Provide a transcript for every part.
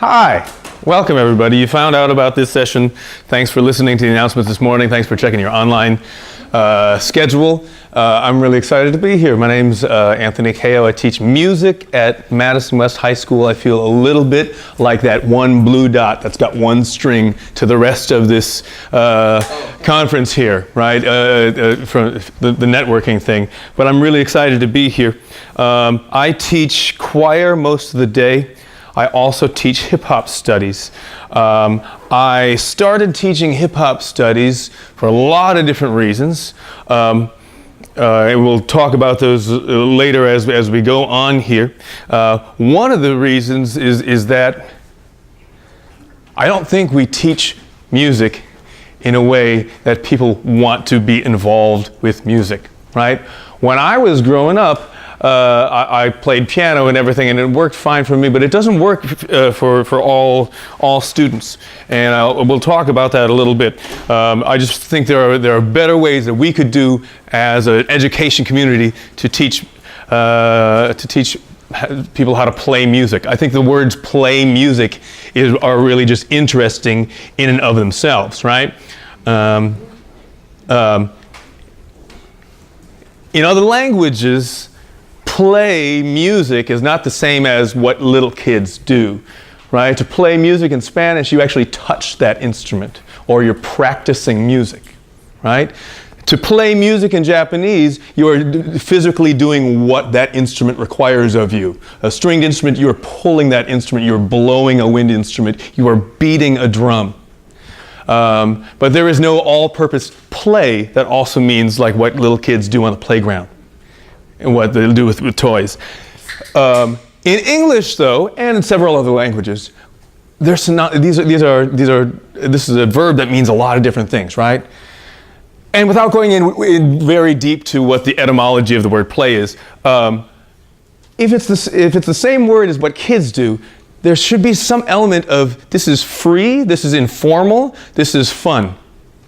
Hi, welcome everybody. You found out about this session. Thanks for listening to the announcements this morning. Thanks for checking your online schedule. I'm really excited to be here. My name's Anthony Kao. I teach music at Madison West High School. I feel a little bit like that one blue dot that's got one string to the rest of this conference here, right? From the networking thing. But I'm really excited to be here. I teach choir most of the day. I also teach hip-hop studies. I started teaching hip-hop studies for a lot of different reasons. And we'll talk about those later as we go on here. One of the reasons is that I don't think we teach music in a way that people want to be involved with music, right? When I was growing up, I played piano and everything, and it worked fine for me, but it doesn't work for all students. And we'll talk about that a little bit. I just think there are better ways that we could do as an education community to teach people how to play music. I think the words "play music" are really just interesting in and of themselves, right? In other languages, play music is not the same as what little kids do, right? To play music in Spanish, you actually touch that instrument, or you're practicing music, right? To play music in Japanese, you are physically doing what that instrument requires of you. A stringed instrument, you are pulling that instrument, you're blowing a wind instrument, you are beating a drum. But there is no all-purpose play that also means like what little kids do on the playground and what they'll do with toys. In English, though, and in several other languages, this is a verb that means a lot of different things, right? And without going in very deep to what the etymology of the word play is, if it's the same word as what kids do, there should be some element of this is free, this is informal, this is fun,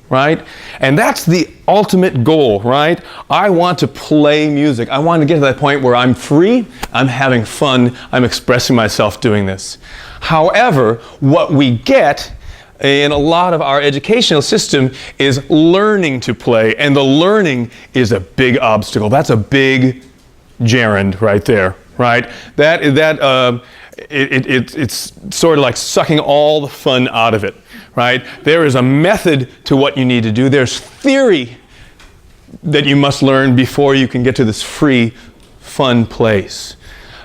right? And that's the ultimate goal, right? I want to play music. I want to get to that point where I'm free, I'm having fun, I'm expressing myself doing this. However, what we get in a lot of our educational system is learning to play, and the learning is a big obstacle. That's a big gerund right there, right? It's sort of like sucking all the fun out of it, right? There is a method to what you need to do. There's theory that you must learn before you can get to this free, fun place.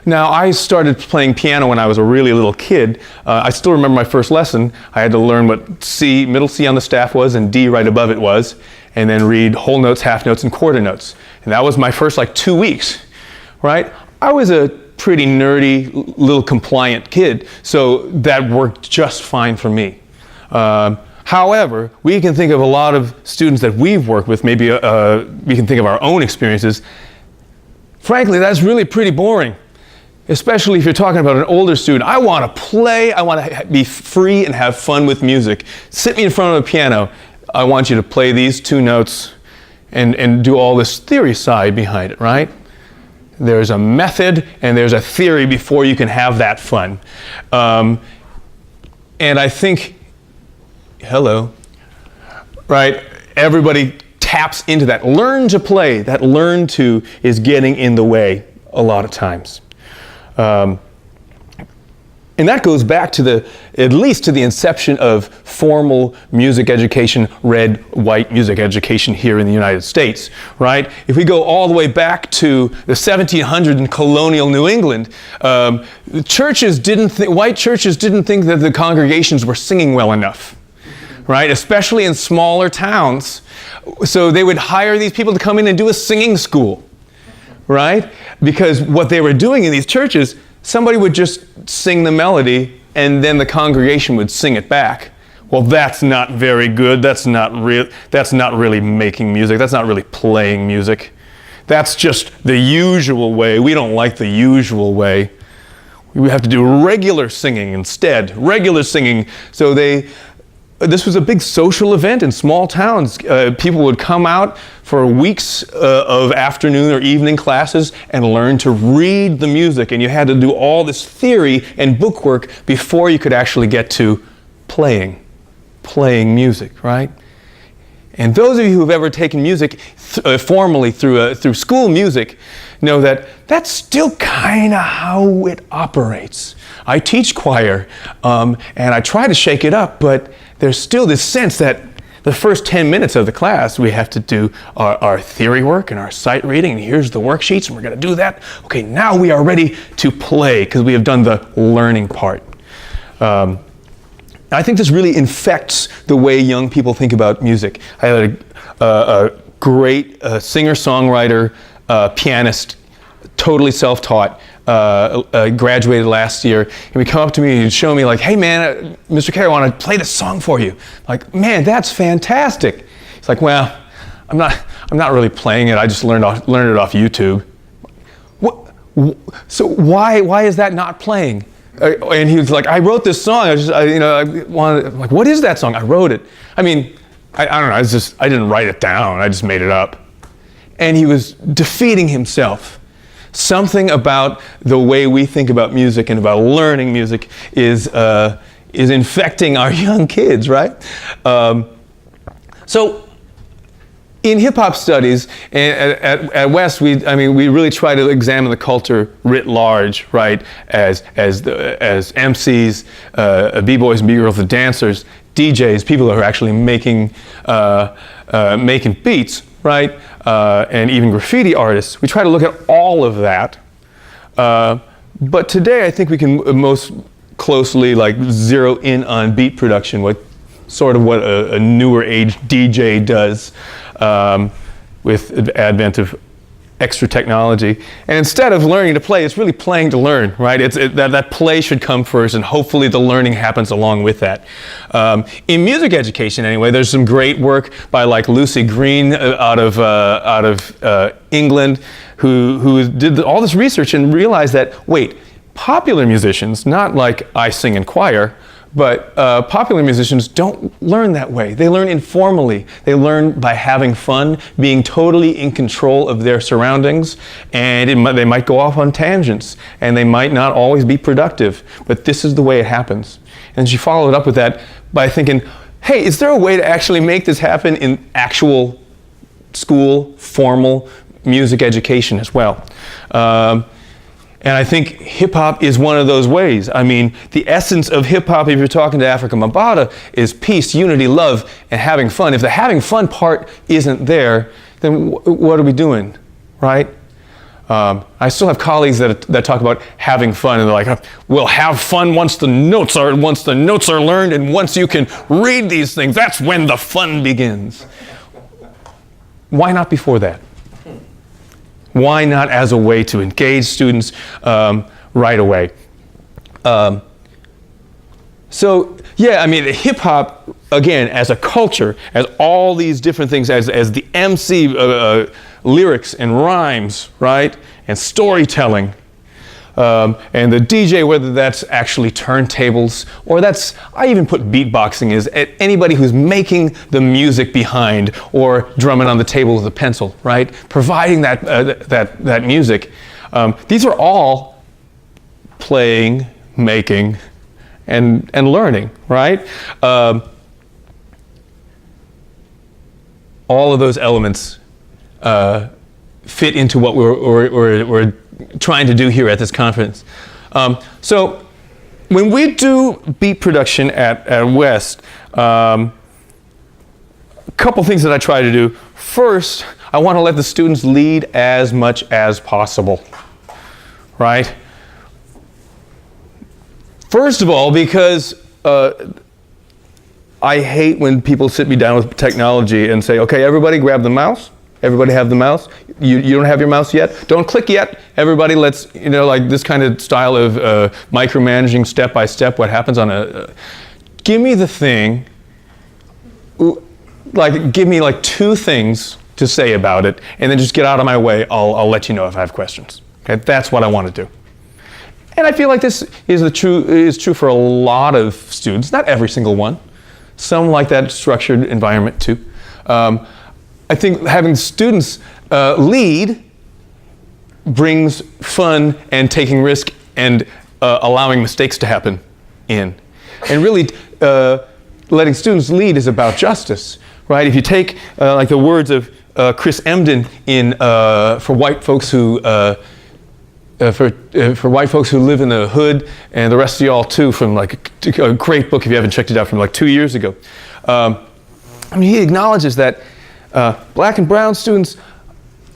Now, I started playing piano when I was a really little kid. I still remember my first lesson. I had to learn what C, middle C on the staff was, and D right above it was, and then read whole notes, half notes, and quarter notes. And that was my first 2 weeks, right? I was a pretty nerdy, little compliant kid, so that worked just fine for me. However, we can think of a lot of students that we've worked with, maybe we can think of our own experiences. Frankly, that's really pretty boring, especially if you're talking about an older student. I want to play, I want to be free and have fun with music. Sit me in front of a piano. I want you to play these 2 notes and do all this theory side behind it, right? There's a method and there's a theory before you can have that fun. And I think, hello, right? Everybody taps into that. Learn to play. That learn to is getting in the way a lot of times. And that goes back to at least to the inception of formal music education, red, white music education here in the United States, right? If we go all the way back to the 1700s in colonial New England, white churches didn't think that the congregations were singing well enough, right? Especially in smaller towns. So they would hire these people to come in and do a singing school, right? Because what they were doing in these churches, somebody would just sing the melody and then the congregation would sing it back. Well, that's not very good. That's not really making music. That's not really playing music. That's just the usual way. We don't like the usual way. We have to do regular singing instead. Regular singing. So they this was a big social event in small towns. People would come out for weeks of afternoon or evening classes and learn to read the music. And you had to do all this theory and bookwork before you could actually get to playing music, right? And those of you who have ever taken music formally through school music know that that's still kind of how it operates. I teach choir, and I try to shake it up, but there's still this sense that the first 10 minutes of the class, we have to do our theory work and our sight reading, and here's the worksheets, and we're going to do that. Okay, now we are ready to play because we have done the learning part. I think this really infects the way young people think about music. I had a great singer-songwriter, pianist, totally self-taught, graduated last year, and he'd come up to me and he'd show me like, hey man, Mr. Carey, I want to play this song for you. Like, man, that's fantastic. He's like, well, I'm not really playing it. I just learned it off YouTube. So why is that not playing? And he was like, I wrote this song. Like, what is that song? I wrote it. I mean, I don't know. I didn't write it down. I just made it up. And he was defeating himself. Something about the way we think about music and about learning music is infecting our young kids, right? So in hip-hop studies at West, we really try to examine the culture writ large, right? As MCs, b-boys and b-girls, the dancers, DJs, people who are actually making beats, right? And even graffiti artists. We try to look at all of that. But today, I think we can most closely zero in on beat production, what a newer age DJ does. With the advent of extra technology. And instead of learning to play, it's really playing to learn, right? That play should come first, and hopefully the learning happens along with that. In music education, anyway, there's some great work by Lucy Green out of England, who did all this research and realized that, wait, popular musicians, not like I sing in choir, but popular musicians don't learn that way. They learn informally. They learn by having fun, being totally in control of their surroundings, and they might go off on tangents, and they might not always be productive, but this is the way it happens. And she followed up with that by thinking, hey, is there a way to actually make this happen in actual school, formal music education as well? And I think hip-hop is one of those ways. I mean, the essence of hip-hop, if you're talking to Afrika Bambaataa, is peace, unity, love, and having fun. If the having fun part isn't there, then what are we doing, right? I still have colleagues that talk about having fun, and they're like, we'll have fun once the notes are learned, and once you can read these things, that's when the fun begins. Why not before that? Why not as a way to engage students right away? So yeah, I mean, hip-hop, again, as a culture, as all these different things, as the MC, lyrics and rhymes, right? And storytelling. And the DJ, whether that's actually turntables, or I even put beatboxing as anybody who's making the music behind, or drumming on the table with a pencil, right? Providing that music. These are all playing, making, and learning, right? All of those elements fit into what we're trying to do here at this conference. So when we do beat production at West, a couple things that I try to do. First, I want to let the students lead as much as possible, right? First of all, because I hate when people sit me down with technology and say, okay, everybody grab the mouse. Everybody have the mouse? You don't have your mouse yet? Don't click yet. Everybody, let's, this kind of style of micromanaging step by step what happens on give me the thing, give me 2 things to say about it, and then just get out of my way. I'll let you know if I have questions. Okay, that's what I want to do. And I feel like this is true for a lot of students, not every single one. Some like that structured environment too. I think having students lead brings fun and taking risk and allowing mistakes to happen in. And really, letting students lead is about justice, right? If you take like the words of Chris Emdin in for white folks who live in the hood, and the rest of y'all too, from like a great book if you haven't checked it out, from like 2 years ago. He acknowledges that black and brown students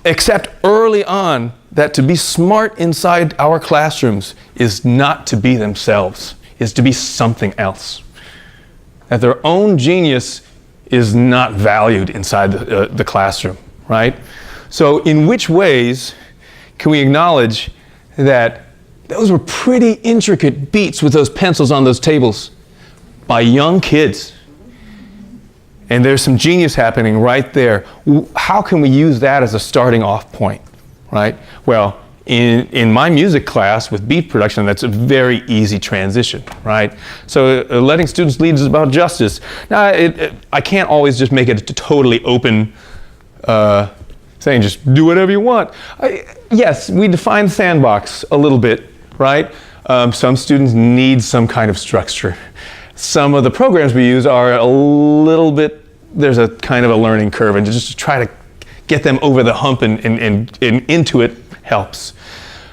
accept early on that to be smart inside our classrooms is not to be themselves, is to be something else. That their own genius is not valued inside the classroom, right? So in which ways can we acknowledge that those were pretty intricate beats with those pencils on those tables by young kids? And there's some genius happening right there. How can we use that as a starting off point, right? Well, in my music class with beat production, that's a very easy transition, right? So letting students lead is about justice. Now, I can't always just make it a totally open saying just do whatever you want. Yes, we define sandbox a little bit, right? Some students need some kind of structure. Some of the programs we use are a little bit, there's a kind of a learning curve, and just to try to get them over the hump and into it helps.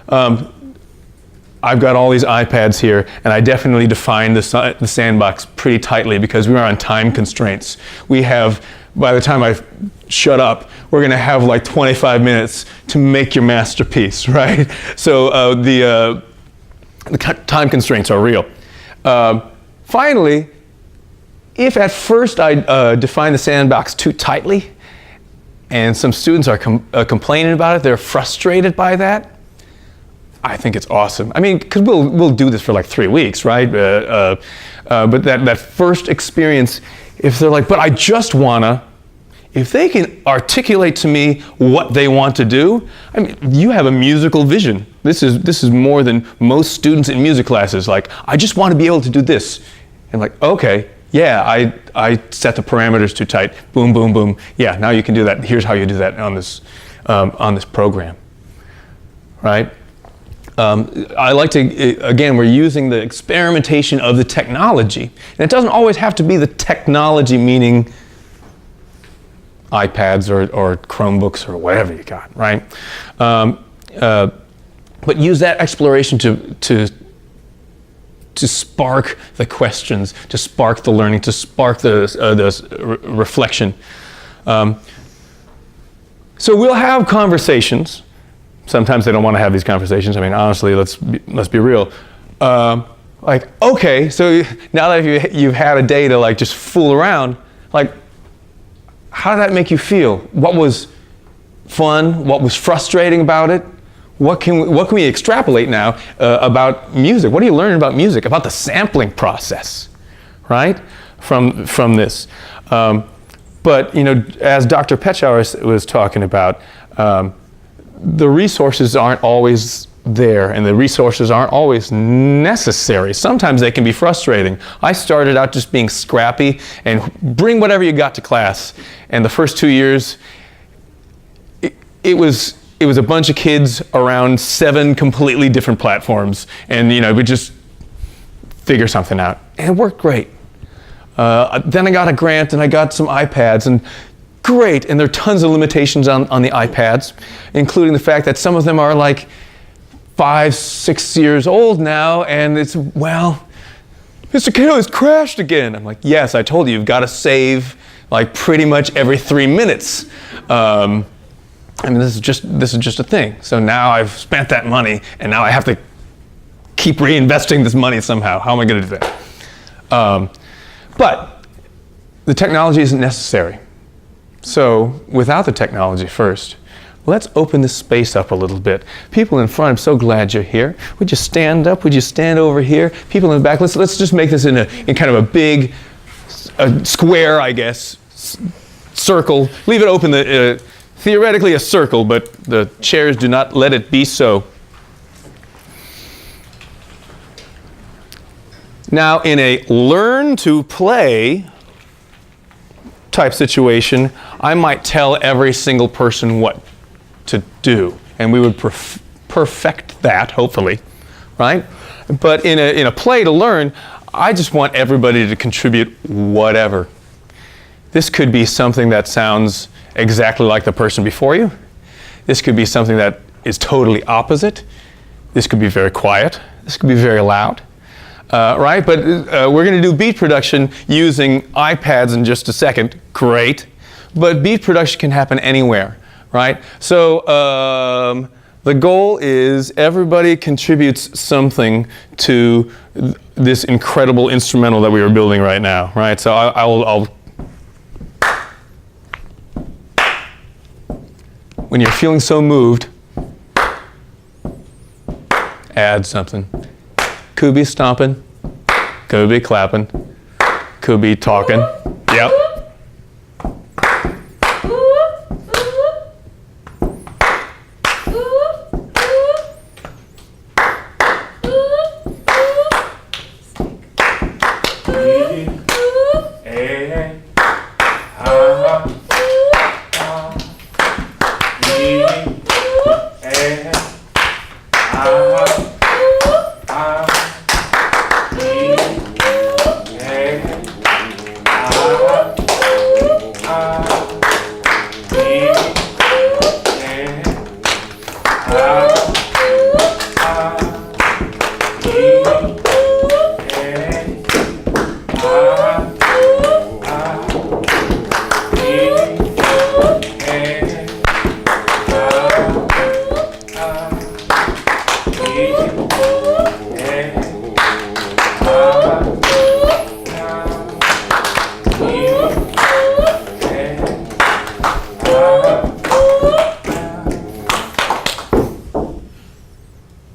I've got all these iPads here, and I definitely define the sandbox pretty tightly because we are on time constraints. We have, by the time I shut up, we're going to have like 25 minutes to make your masterpiece, right? So the time constraints are real. Finally, if at first I define the sandbox too tightly, and some students are complaining about it, they're frustrated by that, I think it's awesome. I mean, because we'll do this for like 3 weeks, right? But that first experience, if they're like, but I just wanna, if they can articulate to me what they want to do, I mean, you have a musical vision. This is more than most students in music classes. Like, I just want to be able to do this. And like, okay, yeah, I set the parameters too tight. Boom, boom, boom. Yeah, now you can do that. Here's how you do that on this program, right? I like to, again, we're using the experimentation of the technology. And it doesn't always have to be the technology, meaning iPads or Chromebooks or whatever you got, right? But use that exploration to spark the questions, to spark the learning, to spark the reflection. So we'll have conversations. Sometimes they don't want to have these conversations. I mean, honestly, let's be real. Like, okay, so now that you've had a day to like just fool around, like, how did that make you feel? What was fun? What was frustrating about it? What can we extrapolate now about music? What are you learning about music? About the sampling process, right? From this. But you know, as Dr. Petschauer was talking about, the resources aren't always there, and the resources aren't always necessary. Sometimes they can be frustrating. I started out just being scrappy and bring whatever you got to class. And the first 2 years, it was a bunch of kids around 7 completely different platforms, and you know, we just figure something out, and it worked great. Then I got a grant, and I got some iPads, and great. And there are tons of limitations on the iPads, including the fact that some of them are like 5, 6 years old now, and it's, well, Mr. Cato has crashed again. I'm like, yes, I told you, you've got to save like pretty much every 3 minutes. I mean, this is just a thing. So now I've spent that money, and now I have to keep reinvesting this money somehow. How am I going to do that? But the technology isn't necessary. So without the technology first, let's open this space up a little bit. People in front, I'm so glad you're here. Would you stand up? Would you stand over here? People in the back, let's just make this in kind of a big square, I guess, circle. Leave it open, theoretically a circle, but the chairs do not let it be so. Now, in a learn to play type situation, I might tell every single person what to do, and we would perfect that, hopefully, right? But in a play to learn, I just want everybody to contribute whatever. This could be something that sounds exactly like the person before you. This could be something that is totally opposite. This could be very quiet. This could be very loud. Right? But we're going to do beat production using iPads in just a second. Great. But beat production can happen anywhere, right? So the goal is everybody contributes something to this incredible instrumental that we are building right now, right? So I'll when you're feeling so moved, add something. Could be stomping, could be clapping, could be talking. Yep.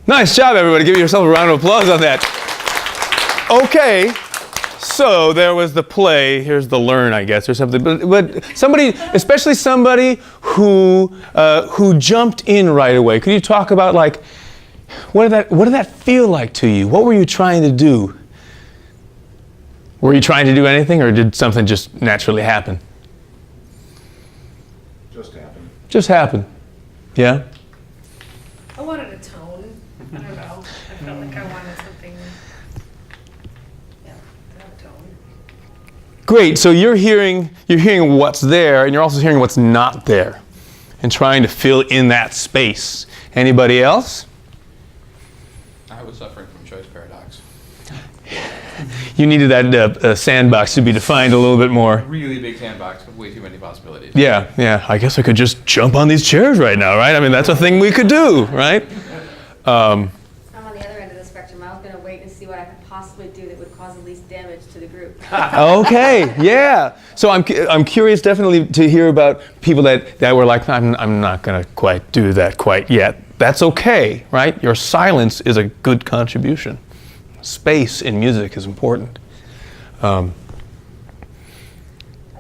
Nice job, everybody. Give yourself a round of applause on that. Okay, so there was the play. Here's the learn, I guess, or something. But somebody, especially somebody who jumped in right away. Could you talk about, like, what did that feel like to you? What were you trying to do? Were you trying to do anything, or did something just naturally happen? Just happened. Just happened. Yeah? I wanted a tone. I don't know. I felt like I wanted something, yeah, to have a tone. Great. So you're hearing what's there, and you're also hearing what's not there, and trying to fill in that space. Anybody else? I was suffering from choice paradox. You needed that sandbox to be defined a little bit more. Really big sandbox with way too many possibilities. Yeah. I guess I could just jump on these chairs right now, right? I mean, that's a thing we could do, right? I'm on the other end of the spectrum. I was going to wait and see what I could possibly do that would cause the least damage to the group. Okay, yeah. So I'm curious definitely to hear about people that were like, I'm not going to quite do that quite yet. That's okay, right? Your silence is a good contribution. Space in music is important. I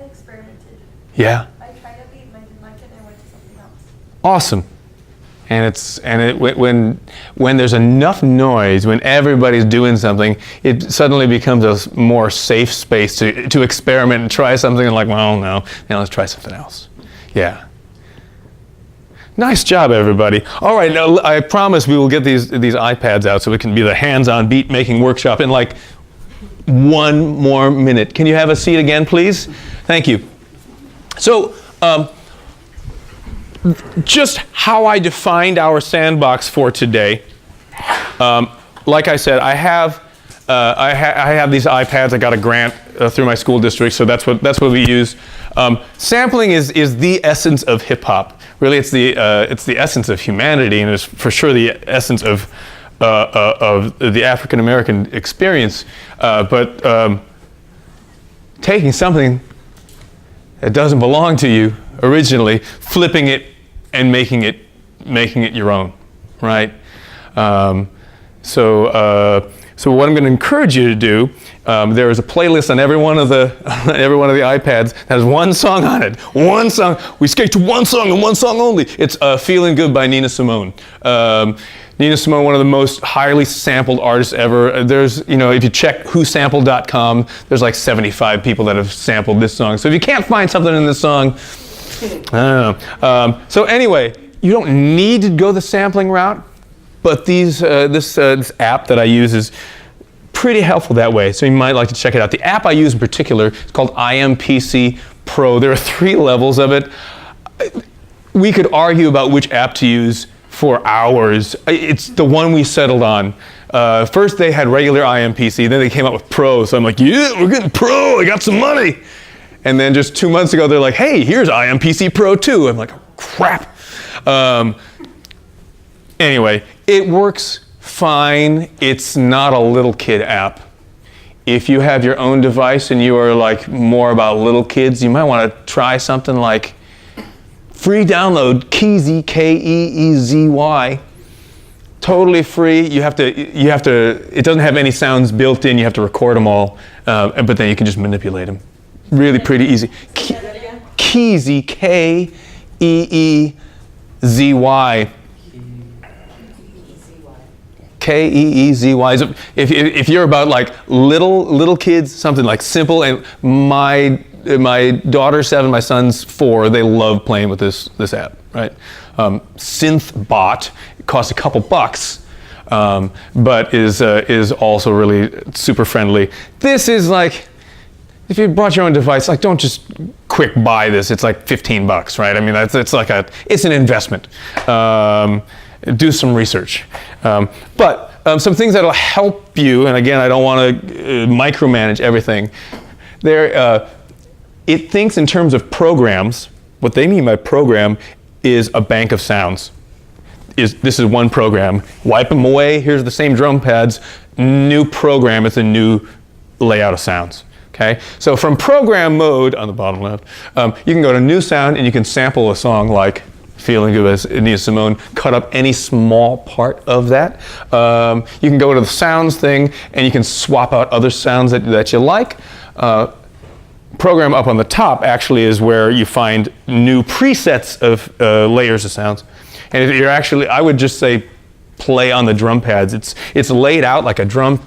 experimented. Yeah. I tried a beat and I didn't like it and I went to something else. Awesome. When there's enough noise, when everybody's doing something, it suddenly becomes a more safe space to experiment and try something and like, well, no, now let's try something else. Yeah. Nice job, everybody. All right, now I promise we will get these iPads out so it can be the hands-on beat making workshop in like 1 more minute. Can you have a seat again, please? Thank you. So, just how I defined our sandbox for today. Like I said, I have these iPads. I got a grant through my school district, so that's what we use. Sampling is the essence of hip hop. Really, it's the essence of humanity, and it's for sure the essence of the African American experience. But taking something that doesn't belong to you originally, flipping it and making it your own, right? So what I'm going to encourage you to do, there is a playlist on every one of the iPads that has one song on it. One song. We skate to one song and one song only. It's "Feeling Good" by Nina Simone. Nina Simone, one of the most highly sampled artists ever. There's, if you check whosampled.com, there's like 75 people that have sampled this song. So if you can't find something in this song, I don't know. So anyway, you don't need to go the sampling route, but this app that I use is pretty helpful that way. So you might like to check it out. The app I use in particular is called iMPC Pro. There are 3 levels of it. We could argue about which app to use for hours. It's the one we settled on. First they had regular iMPC, then they came out with Pro. So I'm like, yeah, we're getting Pro, I got some money. And then just 2 months ago, they're like, hey, here's iMPC Pro 2. I'm like, oh, crap. Anyway, it works fine. It's not a little kid app. If you have your own device and you are like more about little kids, you might want to try something like free download Keezy, Keezy. Totally free. You have to. It doesn't have any sounds built in. You have to record them all, but then you can just manipulate them. Really pretty easy. Keezy, Keezy. Keezy. If you're about like little kids, something like simple. And my daughter's 7, my son's 4. They love playing with this app, right? SynthBot. It costs a couple bucks, but is also really super friendly. This is like, if you brought your own device, like don't just quick buy this. It's like $15, right? I mean, it's an investment. Do some research. But some things that'll help you, and again, I don't want to micromanage everything. It thinks in terms of programs. What they mean by program is a bank of sounds. This is one program. Wipe them away. Here's the same drum pads. New program. It's a new layout of sounds. Okay. So from program mode on the bottom left, you can go to new sound and you can sample a song like Feeling Good by Nina Simone. Cut up any small part of that. You can go to the sounds thing and you can swap out other sounds that you like. Program up on the top actually is where you find new presets of layers of sounds. And if you're actually, I would just say play on the drum pads. It's laid out like a drum.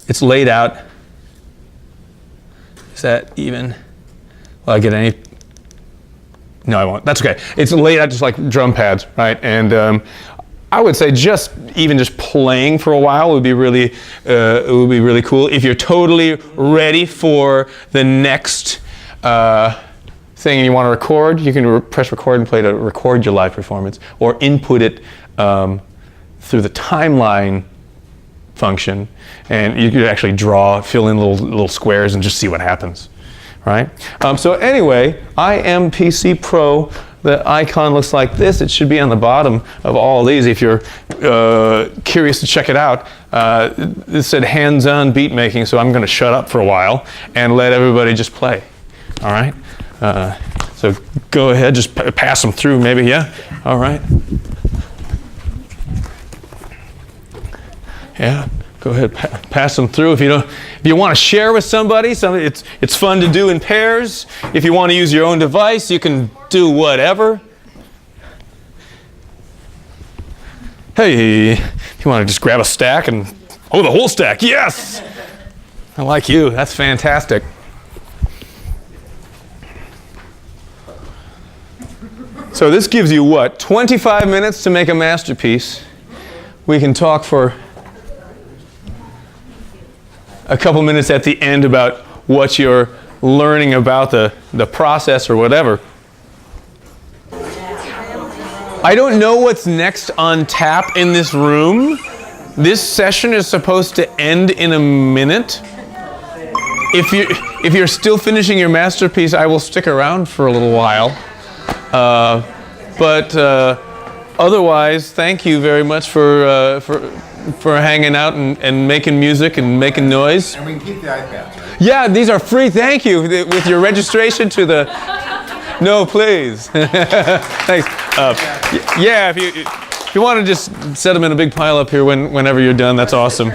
It's laid out. Is that even? Will I get any? No, I won't. That's okay. It's laid out just like drum pads, right? And I would say just playing for a while would be really cool. If you're totally ready for the next thing and you want to record, you can press record and play to record your live performance, or input it through the timeline function, and you could actually fill in little squares and just see what happens, right? So anyway, iMPC Pro. The icon looks like this. It should be on the bottom of all these if you're curious to check it out. It said hands-on beat making, so I'm going to shut up for a while and let everybody just play. All right? So go ahead, just pass them through maybe, yeah? All right. Yeah, go ahead, pass them through. If you want to share with somebody, it's fun to do in pairs. If you want to use your own device, you can do whatever. Hey, if you want to just grab a stack and, the whole stack, yes! I like you, that's fantastic. So this gives you what, 25 minutes to make a masterpiece. We can talk for a couple minutes at the end about what you're learning about the process or whatever. I don't know what's next on tap in this room. This session is supposed to end in a minute. If you're still finishing your masterpiece, I will stick around for a little while. But otherwise, thank you very much for hanging out and making music and making noise. And we can keep the iPads, right? Yeah, these are free. Thank you with your registration to the. No, please. Thanks. Yeah, if you want to just set them in a big pile up here whenever you're done, that's awesome.